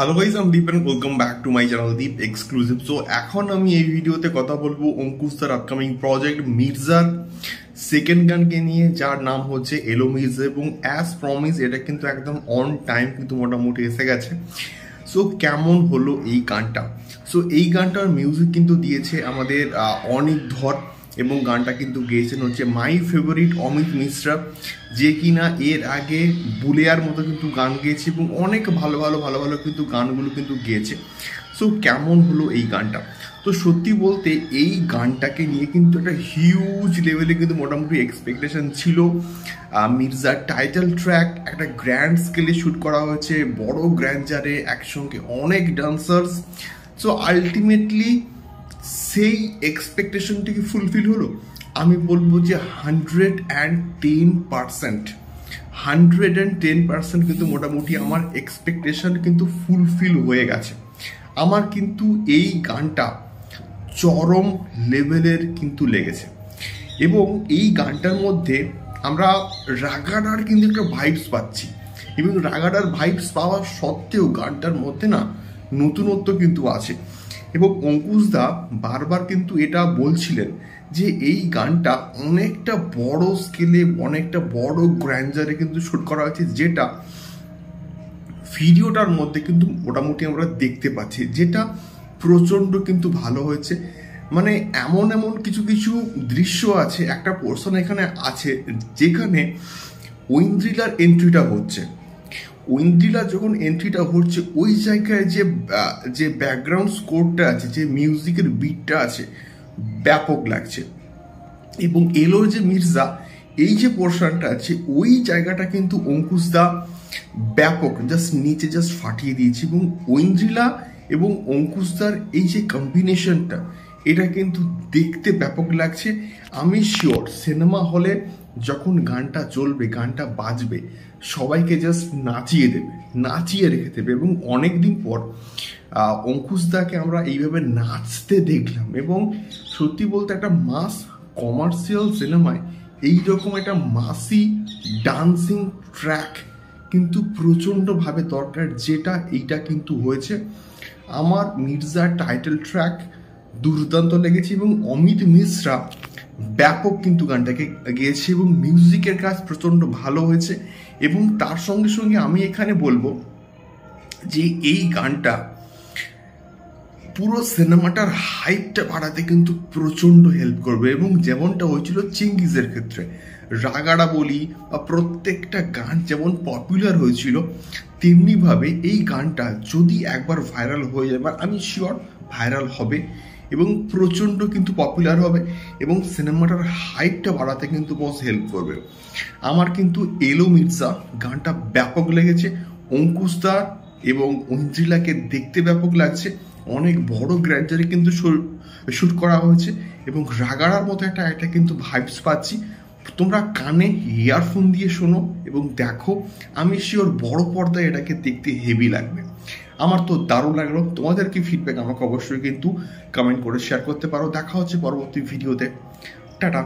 Hello guys, আমি Deep and welcome back to my channel Deep exclusive. So এখন আমি এই ভিডিওতে কথা বলবো অঙ্কুশ দার আপকামিং প্রজেক্ট মির্জার সেকেন্ড গানকে নিয়ে, যার নাম হচ্ছে এলো মির্জা। এবং অ্যাজ প্রমিস এটা কিন্তু একদম অন টাইম কিন্তু মোটামুটি এসে গেছে। সো কেমন হলো এই গানটা? সো এই গানটার মিউজিক কিন্তু দিয়েছে আমাদের অনিক ধর, এবং গানটা কিন্তু গেয়েছেন হচ্ছে মাই ফেভারিট অমিত মিশ্রা, যে কিনা এর আগে বুলিয়ার মতো কিন্তু গান গেয়েছে এবং অনেক ভালো ভালো কিন্তু গানগুলো কিন্তু গেয়েছে। সো কেমন হলো এই গানটা? তো সত্যি বলতে এই গানটাকে নিয়ে কিন্তু একটা হিউজ লেভেলে কিন্তু মোটামুটি এক্সপেকটেশন ছিল। মির্জার টাইটেল ট্র্যাক একটা গ্র্যান্ড স্কেলে শ্যুট করা হয়েছে, বড় গ্র্যান্ডারে একসঙ্গে অনেক ডান্সার্স। সো আলটিমেটলি সেই এক্সপেকটেশনটি কি ফুলফিল হলো? আমি বলবো যে 110% কিন্তু মোটামুটি আমার এক্সপেকটেশন কিন্তু ফুলফিল হয়ে গেছে। আমার কিন্তু এই গানটা চরম লেভেলের কিন্তু লেগেছে, এবং এই গানটার মধ্যে আমরা রাগাডার কিন্তু একটা ভাইবস পাচ্ছি, এবং রাগাডার ভাইবস পাওয়া সত্ত্বেও গানটার মধ্যে না নতুনত্ব কিন্তু আছে। এবং অঙ্কুশ দা বারবার কিন্তু এটা বলছিলেন যে এই গানটা অনেকটা বড় স্কেলে, অনেকটা বড় গ্র্যান্ডারে কিন্তু শুট করা হয়েছে, যেটা ভিডিওটার মধ্যে কিন্তু মোটামুটি আমরা দেখতে পাচ্ছি, যেটা প্রচণ্ড কিন্তু ভালো হয়েছে। মানে এমন কিছু দৃশ্য আছে, একটা পোর্শন এখানে আছে যেখানে ঐন্দ্রিলার এন্ট্রিটা হচ্ছে। ঐন্দ্রিলা যখন এন্ট্রিটা হচ্ছে, ওই জায়গায় যে ব্যাকগ্রাউন্ড স্কোরটা আছে, যে মিউজিকের বিটটা আছে, ব্যাপক লাগছে। এবং এলো যে মির্জা, এই যে পোর্শনটা আছে, ওই জায়গাটা কিন্তু অঙ্কুশ দা ব্যাপক নিচে ফাটিয়ে দিয়েছে। এবং ঐন্দ্রিলা এবং অঙ্কুশ দার এই যে কম্বিনেশনটা, এটা কিন্তু দেখতে ব্যাপক লাগছে। আমি শিওর সিনেমা হলে যখন গানটা চলবে, গানটা বাজবে, সবাইকে নাচিয়ে রেখে দেবে। এবং অনেকদিন পর অঙ্কুশ দাকে আমরা এইভাবে নাচতে দেখলাম, এবং সত্যি বলতে একটা মাস কমার্শিয়াল সিনেমায় এইরকম একটা মাসি ডান্সিং ট্র্যাক কিন্তু প্রচণ্ডভাবে দরকার, যেটা এইটা কিন্তু হয়েছে। আমার মির্জার টাইটেল ট্র্যাক দুর্দান্ত লেগেছে, এবং অমিত মিশ্রা ব্যাপক কিন্তু গানটাকে গেয়েছে, এবং মিউজিকের কাজ প্রচণ্ড ভালো হয়েছে। এবং তার সঙ্গে সঙ্গে আমি এখানে বলবো যে এই গানটা পুরো সিনেমাটার হাইপটা বাড়াতে কিন্তু প্রচণ্ড হেল্প করবে। এবং যেমনটা হয়েছিল চেঙ্গিজের ক্ষেত্রে, রাগাড়া বলি বা প্রত্যেকটা গান যেমন পপুলার হয়েছিল, তেমনিভাবে এই গানটা যদি একবার ভাইরাল হয়ে যায়, আমি শিওর ভাইরাল হবে এবং প্রচণ্ড কিন্তু পপুলার হবে, এবং সিনেমাটার হাইপটা বাড়াতে কিন্তু বস হেল্প করবে। আমার কিন্তু এলো মির্জা গানটা ব্যাপক লেগেছে। অঙ্কুশ দা এবং ঐন্দ্রিলাকে দেখতে ব্যাপক লাগছে, অনেক বড় গ্র্যান্ডারে কিন্তু শুট করা হয়েছে, এবং রাগাড়ার মতো একটা কিন্তু ভাইবস পাচ্ছি। তোমরা কানে ইয়ারফোন দিয়ে শোনো এবং দেখো, আমি শিওর বড় পর্দায় এটাকে দেখতে হেভি লাগবে। আমার তো দারুণ লাগলো। তোমাদের কি ফিডব্যাক আমাকে অবশ্যই কিন্তু কমেন্ট করে শেয়ার করতে পারো। দেখা হচ্ছে পরবর্তী ভিডিওতে। টাটা।